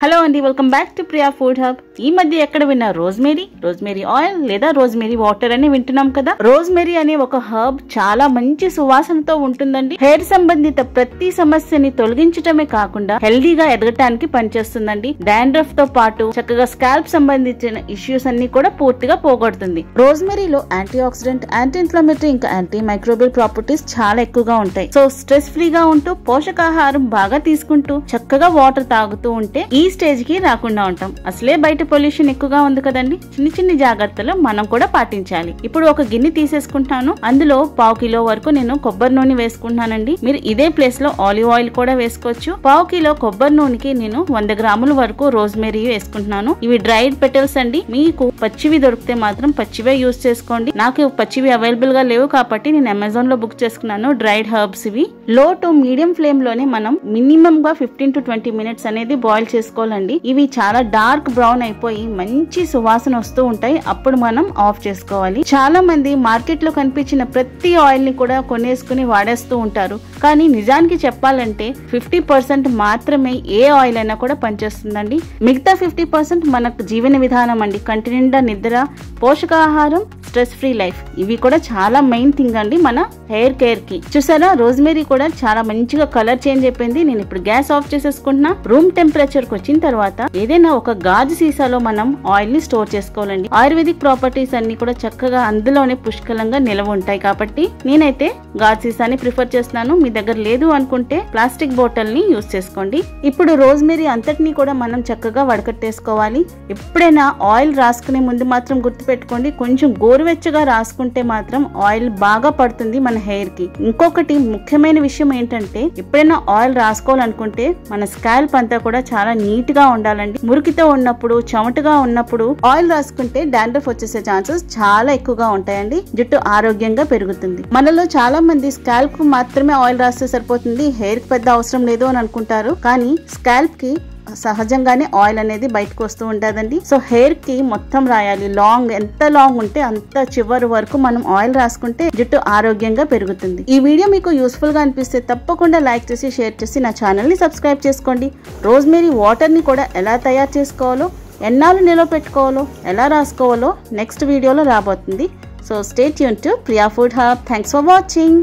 Hello అండి, welcome back to Priya food hub. ఈ మధ్య ఎక్కడ విన్నా రోజ్మేరీ ఆయిల్ లేదా రోజ్మేరీ వాటర్ అని వింటున్నాం కదా. రోజ్మేరీ అనే ఒక హర్బ్ చాలా మంచి సువాసనతో ఉంటుందండి. హెయిర్ సంబంధిత ప్రతి సమస్యని తొలగించటమే కాకుండా హెల్దీగా ఎదగటానికి పనిచేస్తుందండి. డాండ్రఫ్ తో పాటు చక్కగా స్కాల్ప్ సంబంధించిన ఇష్యూస్ అన్ని కూడా పూర్తిగా పోగొడుతుంది. రోజ్మేరీలో యాంటీ ఆక్సిడెంట్, యాంటీ ఇన్ఫ్లమేటరీ ఇంకా యాంటీ మైక్రోబియల్ ప్రాపర్టీస్ చాలా ఎక్కువగా ఉంటాయి. సో స్ట్రెస్ ఫ్రీగా ఉంటూ పోషకాహారం బాగా తీసుకుంటూ చక్కగా వాటర్ తాగుతూ ఉంటే ఈ స్టేజ్ కి రాకుండా ఉంటాం. అసలే బయట పొల్యూషన్ ఎక్కువగా ఉంది కదండి. చిన్ని జాగ్రత్తలు మనం కూడా పాటించాలి. ఇప్పుడు ఒక గిన్నె తీసేసుకుంటాను. అందులో 1/2 కిలో వరకు నేను కొబ్బరి నూనె వేసుకుంటున్నానండి. మీరు ఇదే ప్లేస్ లో ఆలివ్ ఆయిల్ కూడా వేసుకోవచ్చు. 1/2 కిలో కొబ్బరి నూనెకి నేను 100 గ్రాముల వరకు రోజ్మేరీ వేసుకుంటున్నాను. ఇవి డ్రైడ్ పెటల్స్ అండి. మీకు పచ్చివి దొరికితే మాత్రం పచ్చివే యూజ్ చేసుకోండి. నాకు పచ్చివి అవైలబుల్ గా లేవు కాబట్టి నేను అమెజాన్ లో బుక్ చేసుకున్నాను డ్రైడ్ హర్బ్స్. ఇవి లో టు మీడియం ఫ్లేమ్ లోనే మనం మినిమం గా 15 to 20 మినిట్స్ అనేది బాయిల్ చేసుకోవాలి. ఇవి చాలా డార్క్ బ్రౌన్ అయిపోయి మంచి సువాసన వస్తూ ఉంటాయి. అప్పుడు మనం ఆఫ్ చేసుకోవాలి. చాలా మంది మార్కెట్ లో కనిపించిన ప్రతి ఆయిల్ ని కూడా కొనేసుకుని వాడేస్తూ ఉంటారు. కానీ నిజానికి చెప్పాలంటే 50% మాత్రమే ఏ ఆయిల్ అయినా కూడా పనిచేస్తుందండి. మిగతా 50% మనకు జీవన విధానం అండి. కంటి నిండా నిద్ర, పోషకాహారం, స్ట్రెస్ ఫ్రీ లైఫ్, ఇవి కూడా చాలా మెయిన్ థింగ్ అండి మన హెయిర్ కేర్ కి. చూసారా, రోజ్మేరీ కూడా చాలా మంచిగా కలర్ చేంజ్ అయిపోయింది. నేను ఇప్పుడు గ్యాస్ ఆఫ్ చేసేసుకుంటున్నా. రూమ్ టెంపరేచర్ కి వచ్చిన తర్వాత ఏదైనా ఒక గాజు సీసాలో మనం ఆయిల్ ని స్టోర్ చేసుకోవాలండి. ఆయుర్వేదిక్ ప్రాపర్టీస్ అన్ని కూడా చక్కగా అందులోనే పుష్కలంగా నిలవ ఉంటాయి కాబట్టి నేనైతే గాజు సీసాని ప్రిఫర్ చేస్తున్నాను. మీ దగ్గర లేదు అనుకుంటే ప్లాస్టిక్ బాటిల్ ని యూజ్ చేసుకోండి. ఇప్పుడు రోజ్మేరీ అంతటినీ కూడా మనం చక్కగా వడకట్టేసుకోవాలి. ఎప్పుడైనా ఆయిల్ రాసుకునే ముందు మాత్రం గుర్తుపెట్టుకోండి, కొంచెం గోరువెచ్చగా రాసుకుంటే మాత్రం ఆయిల్ బాగా పడుతుంది మన హెయిర్ కి. ఇంకొకటి ముఖ్యమైన విషయం ఏంటంటే, ఎప్పుడైనా ఆయిల్ రాసుకోవాలనుకుంటే మన స్కాల్ప్ అంతా కూడా చాలా నీట్ గా ఉండాలండి. మురికితో ఉన్నప్పుడు, చెమటగా ఉన్నప్పుడు ఆయిల్ రాసుకుంటే డాండ్రఫ్ వచ్చేసే ఛాన్సెస్ చాలా ఎక్కువగా ఉంటాయండి. జుట్టు ఆరోగ్యంగా పెరుగుతుంది. మనలో చాలా మంది స్కాల్ప్ కు మాత్రమే ఆయిల్ రాస్తే సరిపోతుంది, హెయిర్ కి పెద్ద అవసరం లేదు అని అనుకుంటారు. కానీ స్కాల్ప్ కి సహజంగానే ఆయిల్ అనేది బయటకు వస్తూ ఉంటుందండి. సో హెయిర్ కి మొత్తం రాయాలి. లాంగ్, ఎంత లాంగ్ ఉంటే అంత చివరి వరకు మనం ఆయిల్ రాసుకుంటే జుట్టు ఆరోగ్యంగా పెరుగుతుంది. ఈ వీడియో మీకు యూస్ఫుల్ గా అనిపిస్తే తప్పకుండా లైక్ చేసి, షేర్ చేసి నా ఛానల్ ని సబ్స్క్రైబ్ చేసుకోండి. రోజ్మేరీ వాటర్ ని కూడా ఎలా తయారు చేసుకోవాలో, ఎన్నాళ్ళు నిలవ పెట్టుకోవాలో, ఎలా రాసుకోవాలో నెక్స్ట్ వీడియోలో రాబోతుంది. So stay tune to Priya food hub. Thanks for watching.